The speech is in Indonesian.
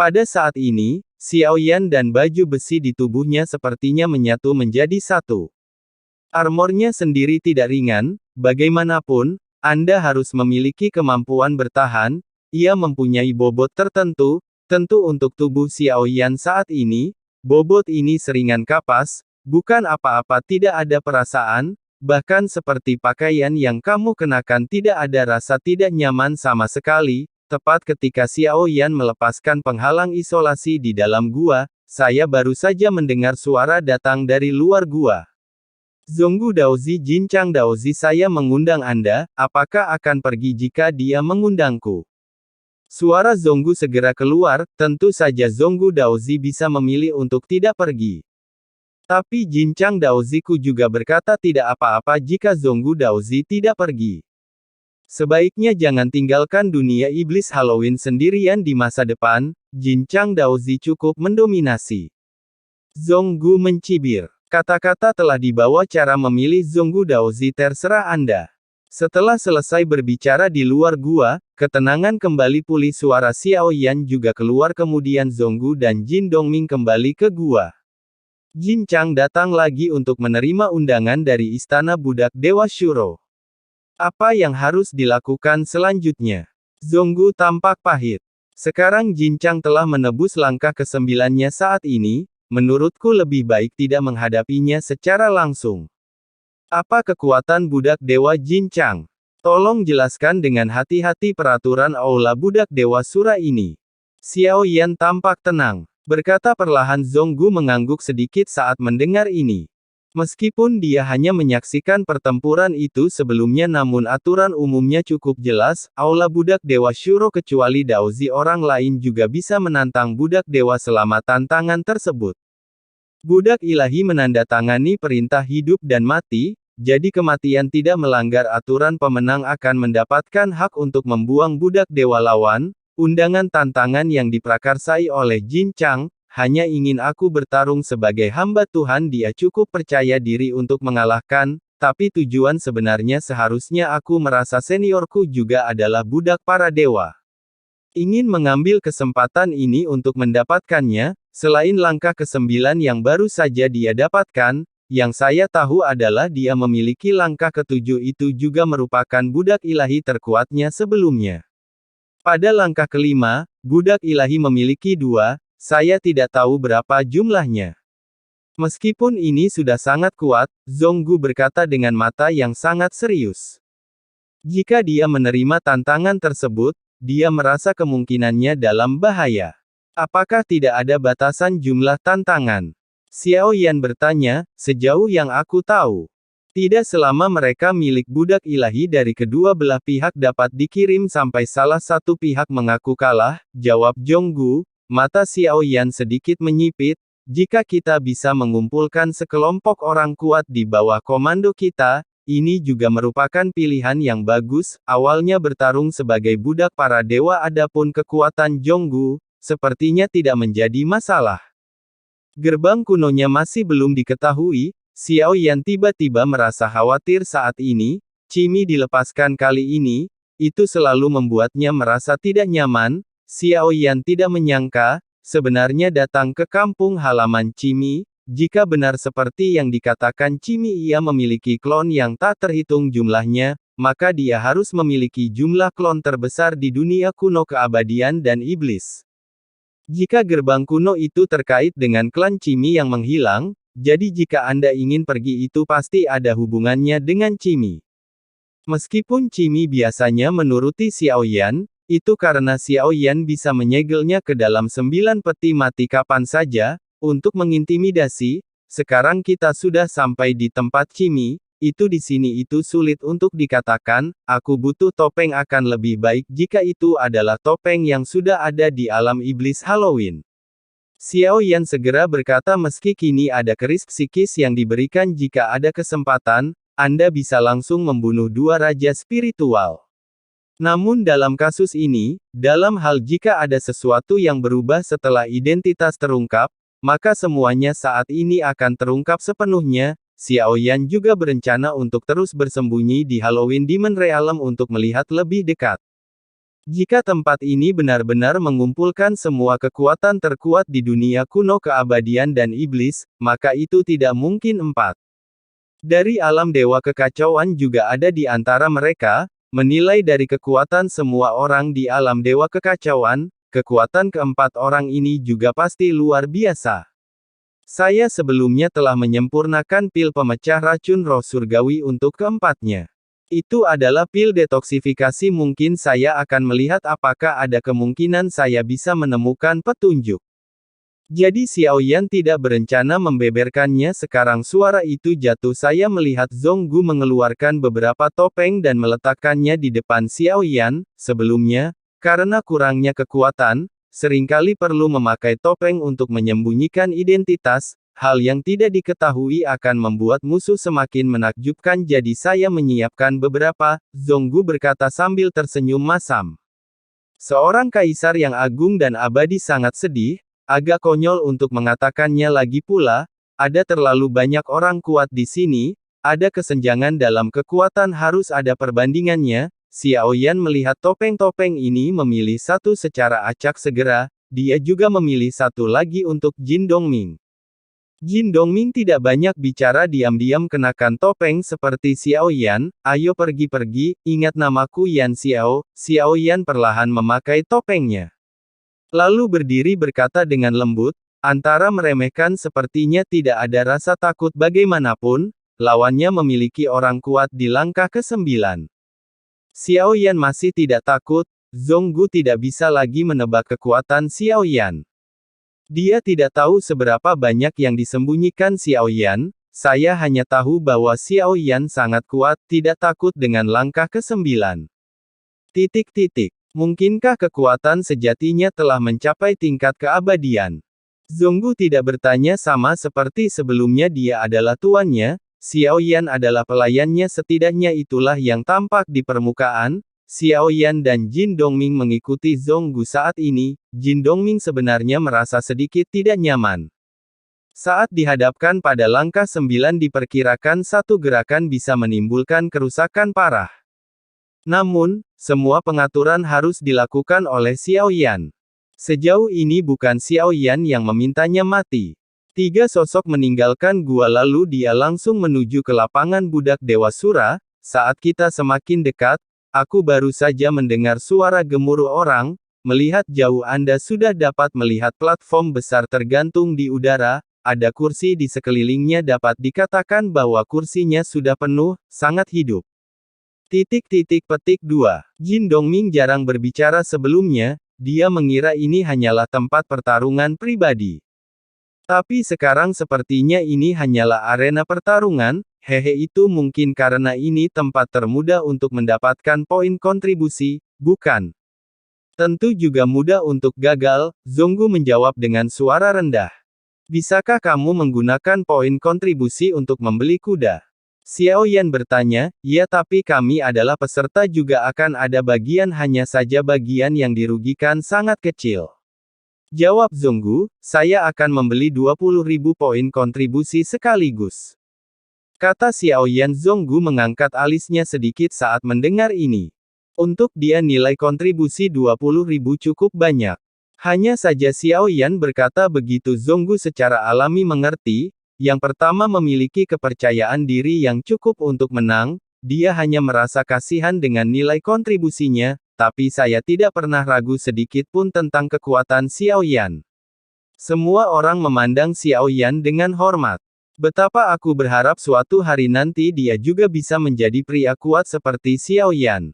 Pada saat ini, Xiaoyan dan baju besi di tubuhnya sepertinya menyatu menjadi satu. Armornya sendiri tidak ringan, bagaimanapun, Anda harus memiliki kemampuan bertahan, ia mempunyai bobot tertentu, tentu untuk tubuh Xiaoyan saat ini, bobot ini seringan kapas, bukan apa-apa tidak ada perasaan, bahkan seperti pakaian yang kamu kenakan tidak ada rasa tidak nyaman sama sekali. Tepat ketika Xiaoyan melepaskan penghalang isolasi di dalam gua, saya baru saja mendengar suara datang dari luar gua. Zonggu Daozi Jincang Daozi, saya mengundang Anda, apakah akan pergi jika dia mengundangku? Suara Zonggu segera keluar, tentu saja Zonggu Daozi bisa memilih untuk tidak pergi. Tapi Jincang Daoziku juga berkata tidak apa-apa jika Zonggu Daozi tidak pergi. Sebaiknya jangan tinggalkan dunia iblis Halloween sendirian di masa depan, Jincang Daozi cukup mendominasi. Zonggu mencibir. Kata-kata telah dibawa cara memilih Zonggu Daozi terserah Anda. Setelah selesai berbicara di luar gua, ketenangan kembali pulih, suara Xiaoyan juga keluar kemudian Zonggu dan Jin Dongming kembali ke gua. Jincang datang lagi untuk menerima undangan dari Istana Budak Dewa Shuro. Apa yang harus dilakukan selanjutnya? Zonggu tampak pahit. Sekarang Jincang telah menebus langkah ke-9-nya saat ini, menurutku lebih baik tidak menghadapinya secara langsung. Apa kekuatan budak dewa Jincang? Tolong jelaskan dengan hati-hati peraturan Aula Budak Dewa Sura ini. Xiaoyan tampak tenang. Berkata perlahan. Zonggu mengangguk sedikit saat mendengar ini. Meskipun dia hanya menyaksikan pertempuran itu sebelumnya, namun aturan umumnya cukup jelas, Aula Budak Dewa Shuro kecuali Daozi orang lain juga bisa menantang Budak Dewa selama tantangan tersebut. Budak ilahi menandatangani perintah hidup dan mati, jadi kematian tidak melanggar aturan. Pemenang akan mendapatkan hak untuk membuang Budak Dewa lawan. Undangan tantangan yang diprakarsai oleh Jincang, hanya ingin aku bertarung sebagai hamba Tuhan. Dia cukup percaya diri untuk mengalahkan, tapi tujuan sebenarnya seharusnya aku merasa seniorku juga adalah budak para dewa. Ingin mengambil kesempatan ini untuk mendapatkannya, selain langkah ke-9 yang baru saja dia dapatkan, yang saya tahu adalah dia memiliki langkah ke-7 itu juga merupakan budak ilahi terkuatnya sebelumnya. Pada langkah ke-5, budak ilahi memiliki 2, saya tidak tahu berapa jumlahnya. Meskipun ini sudah sangat kuat, Zonggu berkata dengan mata yang sangat serius. Jika dia menerima tantangan tersebut, dia merasa kemungkinannya dalam bahaya. Apakah tidak ada batasan jumlah tantangan? Xiaoyan bertanya, sejauh yang aku tahu. Tidak selama mereka milik budak ilahi dari kedua belah pihak dapat dikirim sampai salah satu pihak mengaku kalah, jawab Zonggu. Mata Xiaoyan sedikit menyipit, jika kita bisa mengumpulkan sekelompok orang kuat di bawah komando kita, ini juga merupakan pilihan yang bagus. Awalnya bertarung sebagai budak para dewa, adapun kekuatan Zonggu, sepertinya tidak menjadi masalah. Gerbang kunonya masih belum diketahui, Xiaoyan tiba-tiba merasa khawatir saat ini, Cimi dilepaskan kali ini, itu selalu membuatnya merasa tidak nyaman. Xiaoyan tidak menyangka, sebenarnya datang ke kampung halaman Cimi, jika benar seperti yang dikatakan Cimi ia memiliki klon yang tak terhitung jumlahnya, maka dia harus memiliki jumlah klon terbesar di dunia kuno keabadian dan iblis. Jika gerbang kuno itu terkait dengan klan Cimi yang menghilang, jadi jika Anda ingin pergi itu pasti ada hubungannya dengan Cimi. Meskipun Cimi biasanya menuruti Xiaoyan, itu karena Xiaoyan bisa menyegelnya ke dalam 9 peti mati kapan saja, untuk mengintimidasi. Sekarang kita sudah sampai di tempat Cimi, itu di sini itu sulit untuk dikatakan, aku butuh topeng akan lebih baik jika itu adalah topeng yang sudah ada di alam iblis Halloween. Xiaoyan segera berkata, meski kini ada keris psikis yang diberikan jika ada kesempatan, Anda bisa langsung membunuh 2 raja spiritual. Namun dalam kasus ini, dalam hal jika ada sesuatu yang berubah setelah identitas terungkap, maka semuanya saat ini akan terungkap sepenuhnya. Xiaoyan juga berencana untuk terus bersembunyi di Halloween Demon Realm untuk melihat lebih dekat. Jika tempat ini benar-benar mengumpulkan semua kekuatan terkuat di dunia kuno keabadian dan iblis, maka itu tidak mungkin 4. Dari alam dewa kekacauan juga ada di antara mereka, menilai dari kekuatan semua orang di alam dewa kekacauan, kekuatan keempat orang ini juga pasti luar biasa. Saya sebelumnya telah menyempurnakan pil pemecah racun roh surgawi untuk keempatnya. Itu adalah pil detoksifikasi. Mungkin saya akan melihat apakah ada kemungkinan saya bisa menemukan petunjuk. Jadi Xiaoyan tidak berencana membeberkannya sekarang. Suara itu jatuh. Saya melihat Zhonggu mengeluarkan beberapa topeng dan meletakkannya di depan Xiaoyan. Sebelumnya, karena kurangnya kekuatan, seringkali perlu memakai topeng untuk menyembunyikan identitas. Hal yang tidak diketahui akan membuat musuh semakin menakjubkan. Jadi saya menyiapkan beberapa, Zhonggu berkata sambil tersenyum masam. Seorang kaisar yang agung dan abadi sangat sedih. Agak konyol untuk mengatakannya lagi pula, ada terlalu banyak orang kuat di sini, ada kesenjangan dalam kekuatan, harus ada perbandingannya. Xiaoyan melihat topeng-topeng ini memilih satu secara acak segera, dia juga memilih satu lagi untuk Jin Dongming. Jin Dongming tidak banyak bicara, diam-diam kenakan topeng seperti Xiaoyan, ayo pergi-pergi, ingat namaku Yan Xiao. Xiaoyan perlahan memakai topengnya. Lalu berdiri berkata dengan lembut, antara meremehkan sepertinya tidak ada rasa takut bagaimanapun, lawannya memiliki orang kuat di langkah ke-9. Xiaoyan masih tidak takut, Zhonggu tidak bisa lagi menebak kekuatan Xiaoyan. Dia tidak tahu seberapa banyak yang disembunyikan Xiaoyan, saya hanya tahu bahwa Xiaoyan sangat kuat, tidak takut dengan langkah ke-9. Mungkinkah kekuatan sejatinya telah mencapai tingkat keabadian? Zhonggu tidak bertanya sama seperti sebelumnya, dia adalah tuannya, Xiaoyan adalah pelayannya, setidaknya itulah yang tampak di permukaan. Xiaoyan dan Jin Dongming mengikuti Zhonggu saat ini. Jin Dongming sebenarnya merasa sedikit tidak nyaman. Saat dihadapkan pada langkah 9 diperkirakan satu gerakan bisa menimbulkan kerusakan parah. Namun, semua pengaturan harus dilakukan oleh Xiaoyan. Sejauh ini bukan Xiaoyan yang memintanya mati. 3 sosok meninggalkan gua lalu dia langsung menuju ke lapangan budak Dewa Sura. Saat kita semakin dekat, aku baru saja mendengar suara gemuruh orang. Melihat jauh Anda sudah dapat melihat platform besar tergantung di udara. Ada kursi di sekelilingnya, dapat dikatakan bahwa kursinya sudah penuh, sangat hidup. 2. Jin Dongming jarang berbicara sebelumnya, dia mengira ini hanyalah tempat pertarungan pribadi. Tapi sekarang sepertinya ini hanyalah arena pertarungan, itu mungkin karena ini tempat termudah untuk mendapatkan poin kontribusi, bukan? Tentu juga mudah untuk gagal, Zhonggu menjawab dengan suara rendah. Bisakah kamu menggunakan poin kontribusi untuk membeli kuda? Xiaoyan bertanya, ya, tapi kami adalah peserta juga akan ada bagian, hanya saja bagian yang dirugikan sangat kecil. Jawab Zhonggu, saya akan membeli 20.000 poin kontribusi sekaligus. Kata Xiaoyan. Zhonggu mengangkat alisnya sedikit saat mendengar ini. Untuk dia nilai kontribusi 20.000 cukup banyak. Hanya saja Xiaoyan berkata begitu Zhonggu secara alami mengerti. Yang pertama, memiliki kepercayaan diri yang cukup untuk menang, dia hanya merasa kasihan dengan nilai kontribusinya, tapi saya tidak pernah ragu sedikit pun tentang kekuatan Xiaoyan. Semua orang memandang Xiaoyan dengan hormat. Betapa aku berharap suatu hari nanti dia juga bisa menjadi pria kuat seperti Xiaoyan.